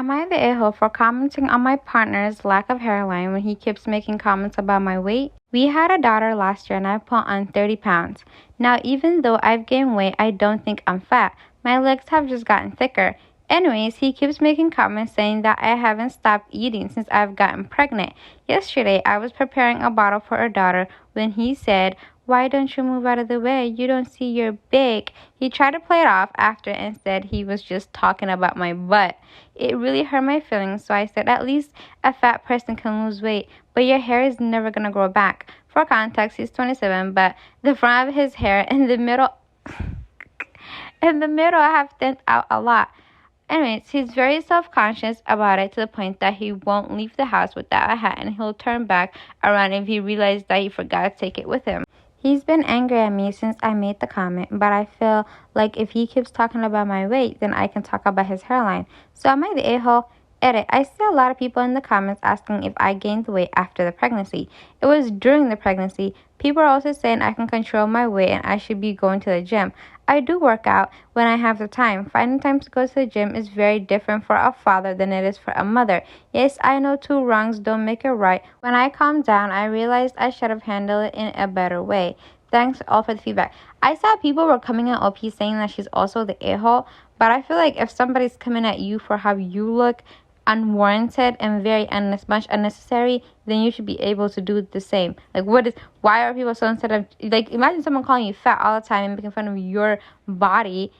Am I the a-hole for commenting on my partner's lack of hairline when he keeps making comments about my weight? We had a daughter last year and I put on 30 pounds. Now, even though I've gained weight, I don't think I'm fat. My legs have just gotten thicker. Anyways, he keeps making comments saying that I haven't stopped eating since I've gotten pregnant. Yesterday, I was preparing a bottle for our daughter when he said, "Why don't you move out of the way? You don't see you're big." He tried to play it off after and said he was just talking about my butt. It really hurt my feelings, so I said, "At least a fat person can lose weight, but your hair is never gonna grow back." For context, he's 27, but the front of his hair and the middle have thinned out a lot. Anyways, he's very self-conscious about it to the point that he won't leave the house without a hat, and he'll turn back around if he realizes that he forgot to take it with him. He's been angry at me since I made the comment, but I feel like if he keeps talking about my weight, then I can talk about his hairline. So am I the a-hole? Edit. I see a lot of people in the comments asking if I gained weight after the pregnancy. It was during the pregnancy. People are also saying I can control my weight and I should be going to the gym. I do work out when I have the time. Finding time to go to the gym is very different for a father than it is for a mother. Yes, I know two wrongs don't make it right. When I calmed down, I realized I should have handled it in a better way. Thanks all for the feedback. I saw people were coming at OP saying that she's also the a-hole, but I feel like if somebody's coming at you for how you look, unwarranted and very much unnecessary, then you should be able to do the same. Like, why are people so instead like, imagine someone calling you fat all the time and making fun of your body,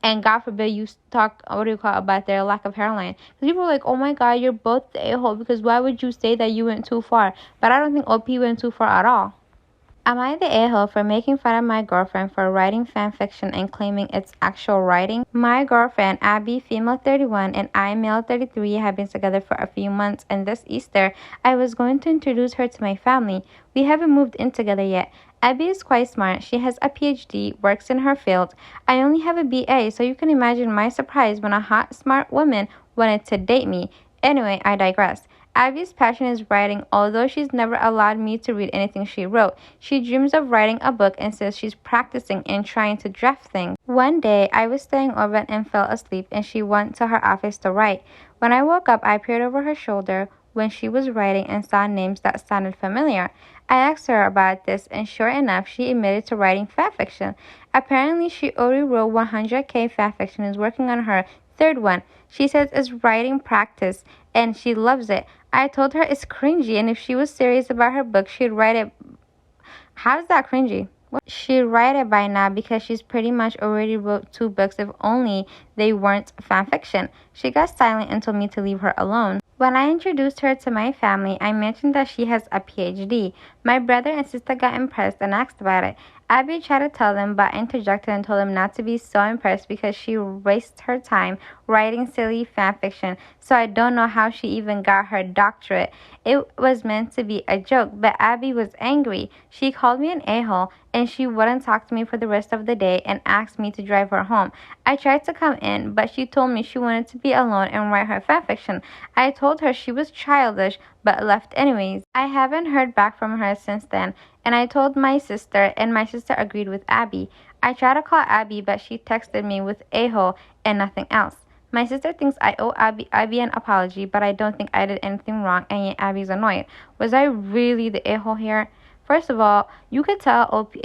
and God forbid you talk, about their lack of hairline. Because people are like, "Oh my God, you're both the a-hole," because why would you say that you went too far? But I don't think OP went too far at all. Am I the a-hole for making fun of my girlfriend for writing fan fiction and claiming it's actual writing? My girlfriend, Abby, female 31, and I, male 33, have been together for a few months, and this Easter, I was going to introduce her to my family. We haven't moved in together yet. Abby is quite smart. She has a PhD, works in her field. I only have a BA, so you can imagine my surprise when a hot, smart woman wanted to date me. Anyway, I digress. Abby's passion is writing, although she's never allowed me to read anything she wrote. She dreams of writing a book and says she's practicing and trying to draft things. One day, I was staying over and fell asleep, and she went to her office to write. When I woke up, I peered over her shoulder when she was writing and saw names that sounded familiar. I asked her about this, and sure enough, she admitted to writing fanfiction. Apparently, she already wrote 100K fanfiction and is working on her third one. She says it's writing practice, and she loves it. I told her it's cringy, and if she was serious about her book, she'd write it. How is that cringy? She'd write it by now because she's pretty much already wrote 2 books, if only they weren't fanfiction. She got silent and told me to leave her alone. When I introduced her to my family, I mentioned that she has a PhD. My brother and sister got impressed and asked about it. Abby tried to tell them, but I interjected and told them not to be so impressed because she wastes her time writing silly fanfiction, so I don't know how she even got her doctorate. It was meant to be a joke, but Abby was angry. She called me an a-hole, and she wouldn't talk to me for the rest of the day and asked me to drive her home. I tried to come in, but she told me she wanted to be alone and write her fanfiction. I told her she was childish, but left anyways. I haven't heard back from her since then, and I told my sister, and my sister agreed with Abby. I tried to call Abby, but she texted me with a-hole and nothing else. My sister thinks I owe Abby an apology, but I don't think I did anything wrong, and yet Abby's annoyed. Was I really the a-hole here? First of all, you could tell OP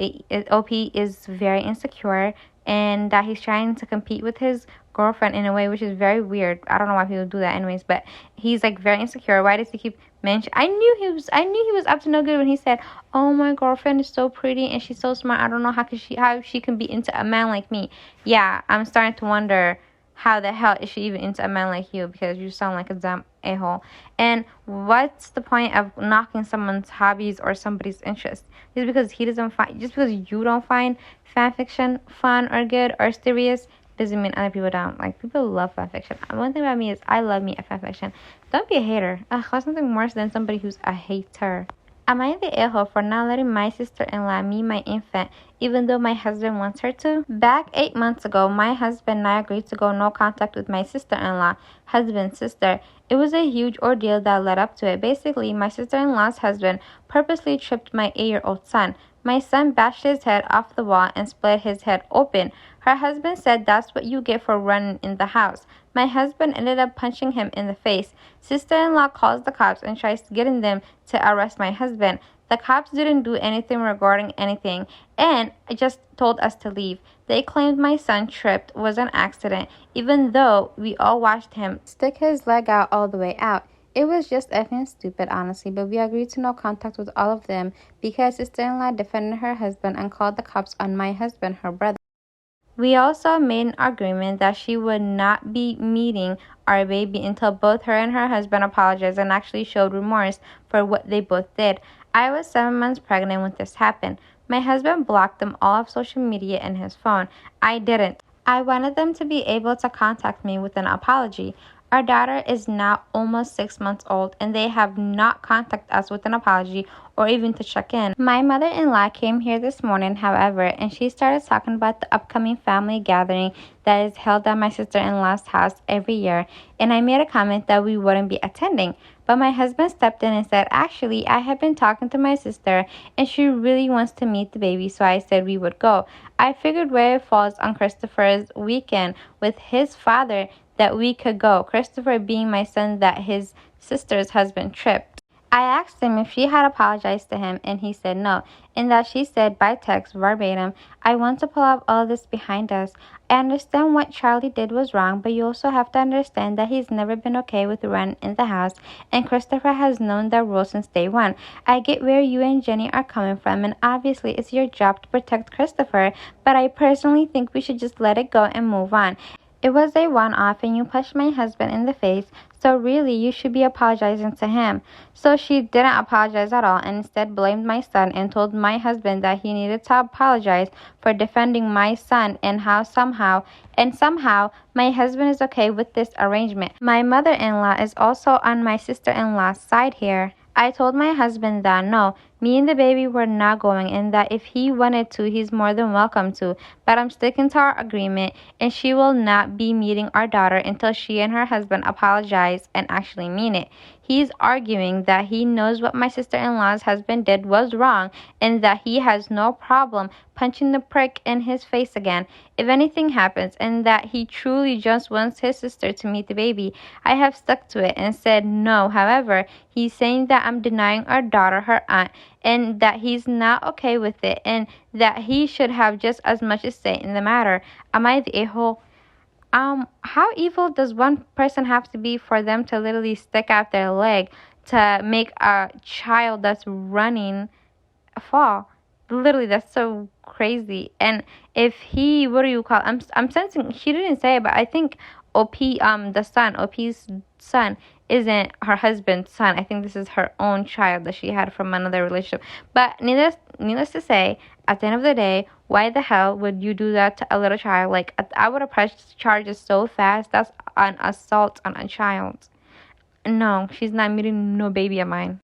is very insecure and that he's trying to compete with his girlfriend in a way which is very weird. I don't know why people do that anyways, but he's like very insecure. Why does he keep mentioning? I knew he was up to no good when he said, "Oh, my girlfriend is so pretty and she's so smart. I don't know how she can be into a man like me." Yeah, I'm starting to wonder, how the hell is she even into a man like you? Because you sound like a dumb a-hole. And what's the point of knocking someone's hobbies or somebody's interest? Just because you don't find fanfiction fun or good or serious doesn't mean other people don't. Like, people love fanfiction. One thing about me is I love me a fanfiction. Don't be a hater. That's something worse than somebody who's a hater. Am I the a-hole for not letting my sister-in-law meet my infant even though my husband wants her to? Back 8 months ago, my husband and I agreed to go no contact with my sister-in-law, husband's sister. It was a huge ordeal that led up to it. Basically, my sister-in-law's husband purposely tripped my 8-year-old son. My son bashed his head off the wall and split his head open. Her husband said that's what you get for running in the house. My husband ended up punching him in the face. Sister-in-law calls the cops and tries to get them to arrest my husband. The cops didn't do anything regarding anything and just told us to leave. They claimed my son tripped was an accident, even though we all watched him stick his leg out all the way out. It was just effing stupid, honestly, but we agreed to no contact with all of them because sister-in-law defended her husband and called the cops on my husband, her brother. We also made an agreement that she would not be meeting our baby until both her and her husband apologized and actually showed remorse for what they both did. I was 7 months pregnant when this happened. My husband blocked them all off social media and his phone. I didn't. I wanted them to be able to contact me with an apology. Our daughter is now almost 6 months old, and they have not contacted us with an apology or even to check in. My mother-in-law came here this morning, however, and she started talking about the upcoming family gathering that is held at my sister-in-law's house every year, and I made a comment that we wouldn't be attending. But my husband stepped in and said, actually, I have been talking to my sister, and she really wants to meet the baby, so I said we would go. I figured where it falls on Christopher's weekend with his father that we could go, Christopher being my son that his sister's husband tripped. I asked him if she had apologized to him, and he said no, and that she said by text verbatim, I want to pull up all this behind us. I understand what Charlie did was wrong, but you also have to understand that he's never been okay with Ren in the house, and Christopher has known that rule since day one. I get where you and Jenny are coming from, and obviously it's your job to protect Christopher, but I personally think we should just let it go and move on. It was a one-off and you pushed my husband in the face, so really you should be apologizing to him. So she didn't apologize at all and instead blamed my son and told my husband that he needed to apologize for defending my son and how somehow my husband is okay with this arrangement. My mother-in-law is also on my sister-in-law's side here. I told my husband that no, me and the baby were not going and that if he wanted to, he's more than welcome to. But I'm sticking to our agreement and she will not be meeting our daughter until she and her husband apologize and actually mean it. He's arguing that he knows what my sister-in-law's husband did was wrong and that he has no problem punching the prick in his face again if anything happens, and that he truly just wants his sister to meet the baby. I have stuck to it and said no. However, he's saying that I'm denying our daughter her aunt and that he's not okay with it and that he should have just as much a say in the matter. Am I the a-hole? How evil does one person have to be for them to literally stick out their leg to make a child that's running fall? Literally, that's so crazy. And if he, what do you call? I'm sensing she didn't say it, but I think OP's son isn't her husband's son. I think this is her own child that she had from another relationship. But needless to say, at the end of the day, why the hell would you do that to a little child? Like, I would have pressed charges so fast. That's an assault on a child. No, she's not meeting no baby of mine.